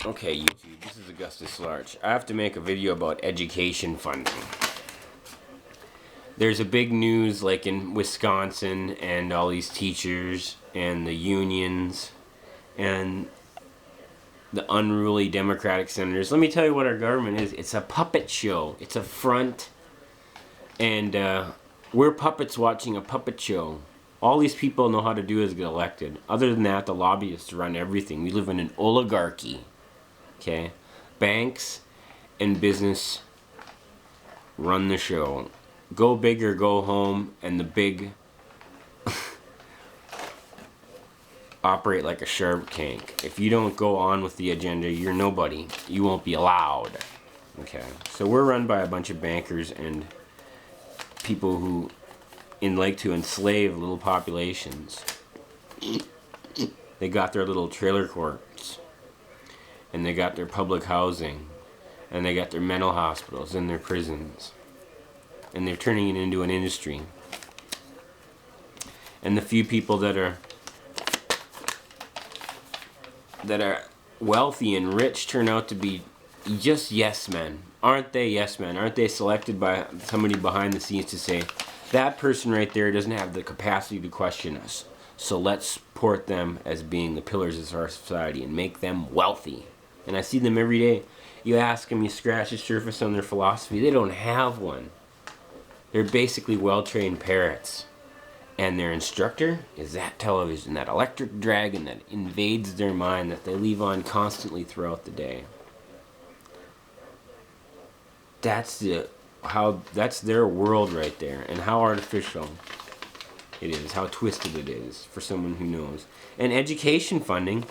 Okay, YouTube, this is AugustusLarch. I have to make a video about education funding. There's a big news like in Wisconsin and all these teachers and the unions and the unruly Democratic senators. Let me tell you what our government is. It's a puppet show. It's a front. And we're puppets watching a puppet show. All these people know how to do is get elected. Other than that, the lobbyists run everything. We live in an oligarchy. Okay? Banks and business run the show. Go big or go home, and the big operate like a shark tank. If you don't go on with the agenda, you're nobody. You won't be allowed. Okay? So we're run by a bunch of bankers and people who like to enslave little populations. They got their little trailer courts, and they got their public housing, and they got their mental hospitals and their prisons, and they're turning it into an industry. And the few people that are wealthy and rich turn out to be just yes men. Aren't they yes men? Aren't they selected by somebody behind the scenes to say, that person right there doesn't have the capacity to question us, so let's support them as being the pillars of our society and make them wealthy. And I see them every day. You ask them, you scratch the surface on their philosophy, they don't have one. They're basically well-trained parrots. And their instructor is that television, that electric dragon that invades their mind, that they leave on constantly throughout the day. That's their world right there, and how artificial it is, how twisted it is for someone who knows. And education funding,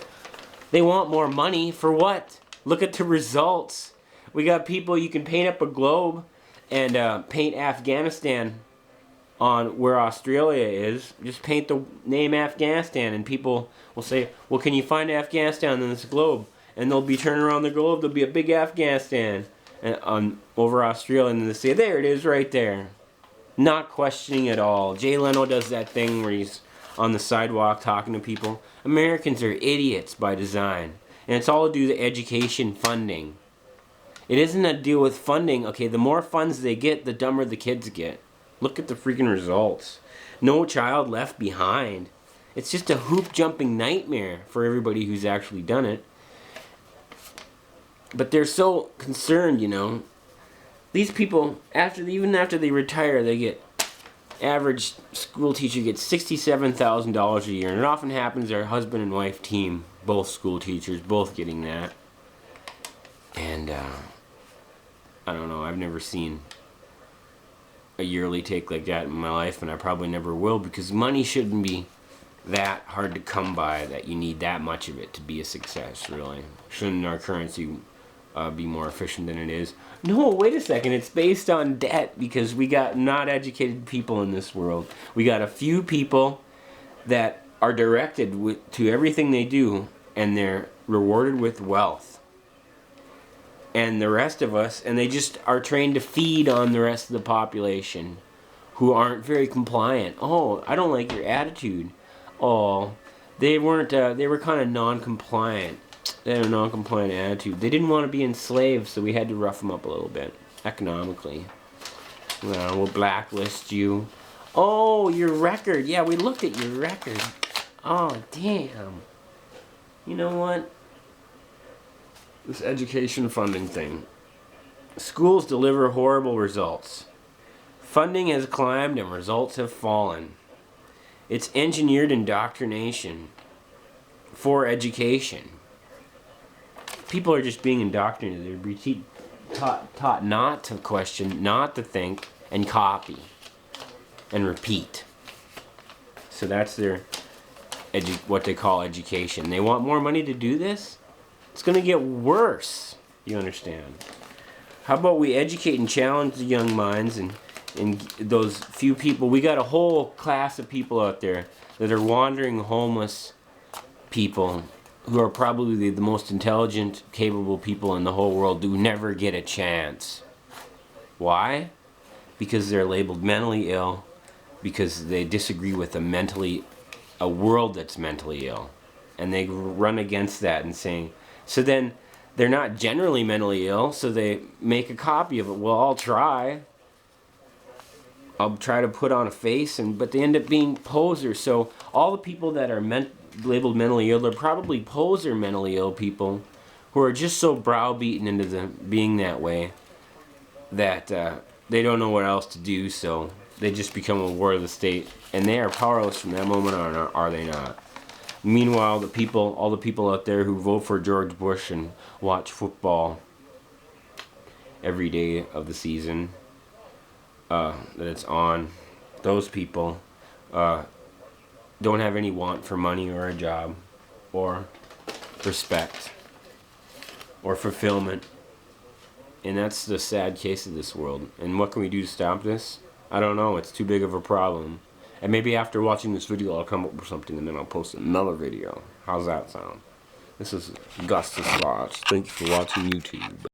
they want more money for what? Look at the results. We got people, you can paint up a globe and paint Afghanistan on where Australia is. Just paint the name Afghanistan, and people will say, well, can you find Afghanistan on this globe? And they'll be turning around the globe, there'll be a big Afghanistan over Australia, and they say, there it is right there. Not questioning at all. Jay Leno does that thing where he's on the sidewalk talking to people. Americans are idiots by design. And it's all to do with education funding. It isn't a deal with funding. Okay, the more funds they get, the dumber the kids get. Look at the freaking results. No child left behind. It's just a hoop jumping nightmare for everybody who's actually done it. But they're so concerned, you know. These people, even after they retire, they get, average school teacher gets $67,000 a year. And it often happens they're a husband and wife team, both school teachers, both getting that. And I don't know, I've never seen a yearly take like that in my life, and I probably never will, because money shouldn't be that hard to come by that you need that much of it to be a success, really. Shouldn't our currency be more efficient than it is? No, wait a second, it's based on debt, because we got not educated people in this world. We got a few people that are directed to everything they do, and they're rewarded with wealth. And the rest of us, and they just are trained to feed on the rest of the population who aren't very compliant. Oh, I don't like your attitude. Oh, they weren't, they were kind of non-compliant. They had a non-compliant attitude. They didn't want to be enslaved, so we had to rough them up a little bit, economically. Well, we'll blacklist you. Oh, your record. Yeah, we looked at your record. Oh, damn. You know what? This education funding thing. Schools deliver horrible results. Funding has climbed and results have fallen. It's engineered indoctrination for education. People are just being indoctrinated. They're taught not to question, not to think, and copy, and repeat. So that's their what they call education. They want more money to do this? It's going to get worse, you understand. How about we educate and challenge the young minds and those few people. We got a whole class of people out there that are wandering homeless people who are probably the most intelligent, capable people in the whole world who never get a chance. Why? Because they're labeled mentally ill, because they disagree with a world that's mentally ill. And they run against that and saying, so then they're not generally mentally ill, so they make a copy of it. Well, I'll try to put on a face, but they end up being posers. So all the people that are labeled mentally ill are probably poser mentally ill people who are just so browbeaten into being that way that they don't know what else to do, so they just become a ward of the state, and they are powerless from that moment on, are they not? Meanwhile, all the people out there who vote for George Bush and watch football every day of the season that it's on, those people don't have any want for money or a job or respect or fulfillment. And that's the sad case of this world. And what can we do to stop this? I don't know. It's too big of a problem. And maybe after watching this video, I'll come up with something and then I'll post another video. How's that sound? This is AugustusLarch. Thank you for watching YouTube.